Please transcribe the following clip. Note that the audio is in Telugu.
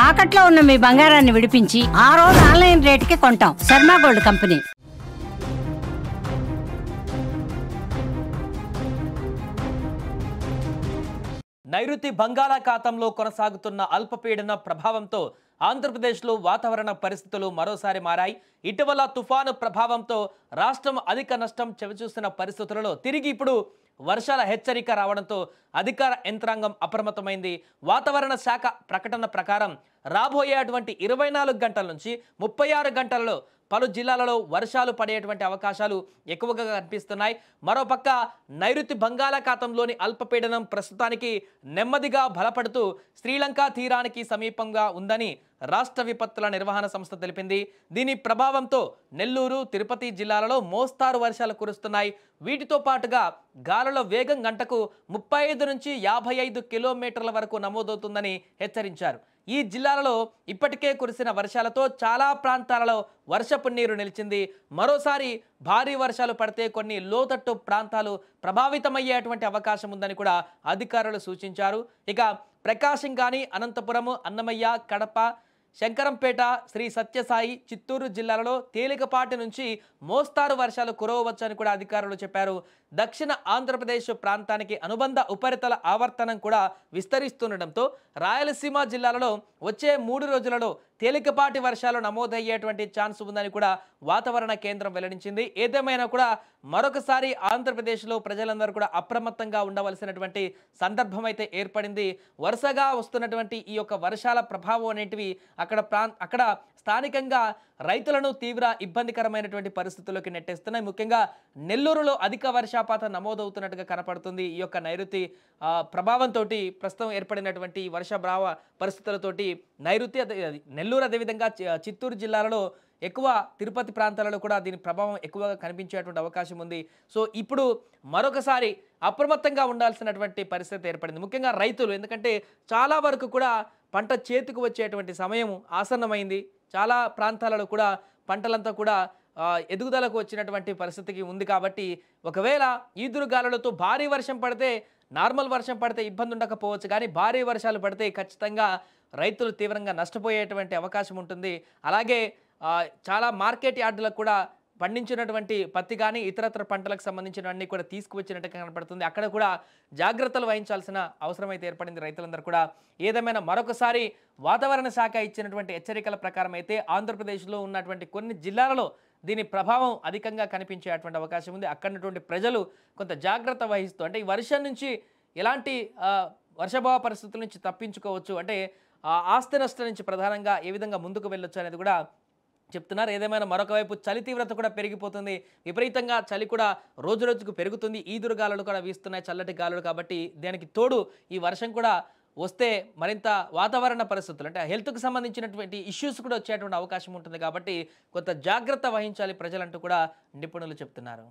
తాకట్లో ఉన్న మీ బంగారాన్ని విడిపించి ఆ రోజు ఆన్లైన్ రేటుకి కొంటాం. Sharma gold company. నైరుతి బంగాళాఖాతంలో కొనసాగుతున్న అల్పపీడన ప్రభావంతో ఆంధ్రప్రదేశ్లో వాతావరణ పరిస్థితులు మరోసారి మారాయి. ఇటీవల తుఫాను ప్రభావంతో రాష్ట్రం అధిక నష్టం చవిచూస్తున్న పరిస్థితులలో తిరిగి ఇప్పుడు వర్షాల హెచ్చరిక రావడంతో అధికార యంత్రాంగం అప్రమత్తమైంది. వాతావరణ శాఖ ప్రకటన ప్రకారం రాబోయేటువంటి 24 గంటల నుంచి 36 గంటలలో పలు జిల్లాలలో వర్షాలు పడేటువంటి అవకాశాలు ఎక్కువగా కనిపిస్తున్నాయి. మరోపక్క నైరుతి బంగాళాఖాతంలోని అల్పపీడనం ప్రస్తుతానికి నెమ్మదిగా బలపడుతూ శ్రీలంక తీరానికి సమీపంగా ఉందని రాష్ట్ర విపత్తుల నిర్వహణ సంస్థ తెలిపింది. దీని ప్రభావంతో నెల్లూరు, తిరుపతి జిల్లాలలో మోస్తారు వర్షాలు కురుస్తున్నాయి. వీటితో పాటుగా గాలుల వేగం గంటకు 35 నుంచి 55 కిలోమీటర్ల వరకు నమోదవుతుందని హెచ్చరించారు. ఈ జిల్లాలలో ఇప్పటికే కురిసిన వర్షాలతో చాలా ప్రాంతాలలో వర్షపు నీరు నిలిచింది. మరోసారి భారీ వర్షాలు పడితే కొన్ని లోతట్టు ప్రాంతాలు ప్రభావితమయ్యేటువంటి అవకాశం ఉందని కూడా అధికారులు సూచించారు. ఇక ప్రకాశం కానీ అనంతపురం, అన్నమయ్య, కడప, శంకరంపేట, శ్రీ సత్యసాయి, చిత్తూరు జిల్లాలలో తేలికపాటి నుంచి మోస్తారు వర్షాలు కురవవచ్చని కూడా అధికారులు చెప్పారు. దక్షిణ ఆంధ్రప్రదేశ్ ప్రాంతానికి అనుబంధ ఉపరితల ఆవర్తనం కూడా విస్తరిస్తుండటంతో రాయలసీమ జిల్లాలలో వచ్చే 3 రోజులలో తేలికపాటి వర్షాలు నమోదయ్యేటువంటి ఛాన్స్ ఉందని కూడా వాతావరణ కేంద్రం వెల్లడించింది. ఏదేమైనా కూడా మరొకసారి ఆంధ్రప్రదేశ్లో ప్రజలందరూ కూడా అప్రమత్తంగా ఉండవలసినటువంటి సందర్భం అయితే ఏర్పడింది. వరుసగా వస్తున్నటువంటి ఈ యొక్క వర్షాల ప్రభావం అనేటివి అక్కడ స్థానికంగా రైతులను తీవ్ర ఇబ్బందికరమైనటువంటి పరిస్థితుల్లోకి నెట్టేస్తున్నాయి. ముఖ్యంగా నెల్లూరులో అధిక వర్షపాతం నమోదవుతున్నట్టుగా కనపడుతుంది. ఈ యొక్క నైరుతి ప్రభావంతో ప్రస్తుతం ఏర్పడినటువంటి వర్షభావ పరిస్థితులతోటి నైరుతి నెల్లూరు అదేవిధంగా చిత్తూరు జిల్లాలలో ఎక్కువ తిరుపతి ప్రాంతాలలో కూడా దీని ప్రభావం ఎక్కువగా కనిపించేటువంటి అవకాశం ఉంది. సో ఇప్పుడు మరొకసారి అప్రమత్తంగా ఉండాల్సినటువంటి పరిస్థితి ఏర్పడింది. ముఖ్యంగా రైతులు, ఎందుకంటే చాలా వరకు కూడా పంట చేతికి వచ్చేటువంటి సమయం ఆసన్నమైంది. చాలా ప్రాంతాలలో కూడా పంటలంతా కూడా ఎదుగుదలకు వచ్చినటువంటి పరిస్థితికి ఉంది. కాబట్టి ఒకవేళ ఈదురుగాలులతో భారీ వర్షం పడితే, నార్మల్ వర్షం పడితే ఇబ్బంది ఉండకపోవచ్చు, కానీ భారీ వర్షాలు పడితే ఖచ్చితంగా రైతులు తీవ్రంగా నష్టపోయేటువంటి అవకాశం ఉంటుంది. అలాగే చాలా మార్కెట్ యార్డులకు కూడా పండించినటువంటి పత్తి కానీ ఇతరత్ర పంటలకు సంబంధించినవన్నీ కూడా తీసుకువచ్చినట్టుగా కనపడుతుంది. అక్కడ కూడా జాగ్రత్తలు వహించాల్సిన అవసరం అయితే ఏర్పడింది రైతులందరూ కూడా. ఏదేమైనా మరొకసారి వాతావరణ శాఖ ఇచ్చినటువంటి హెచ్చరికల ప్రకారం అయితే ఆంధ్రప్రదేశ్లో ఉన్నటువంటి కొన్ని జిల్లాలలో దీని ప్రభావం అధికంగా కనిపించేటువంటి అవకాశం ఉంది. అక్కడున్నటువంటి ప్రజలు కొంత జాగ్రత్త వహిస్తూ, అంటే ఈ వర్షం నుంచి ఎలాంటి వర్షభావ పరిస్థితుల నుంచి తప్పించుకోవచ్చు, అంటే ఆస్తి నష్టం నుంచి ప్రధానంగా ఏ విధంగా ముందుకు వెళ్ళొచ్చు అనేది కూడా చెప్తున్నారు. ఏదేమైనా మరొక వైపు చలి తీవ్రత కూడా పెరిగిపోతుంది. విపరీతంగా చలి కూడా రోజు రోజుకు పెరుగుతుంది. ఈదురుగాలులు కూడా వీస్తున్నాయి, చల్లటి గాలులు. కాబట్టి దానికి తోడు ఈ వర్షం కూడా వస్తే మరింత వాతావరణ పరిస్థితులు, అంటే హెల్త్కి సంబంధించినటువంటి ఇష్యూస్ కూడా వచ్చేటువంటి అవకాశం ఉంటుంది. కాబట్టి కొంత జాగ్రత్త వహించాలి ప్రజలంటూ కూడా నిపుణులు చెప్తున్నారు.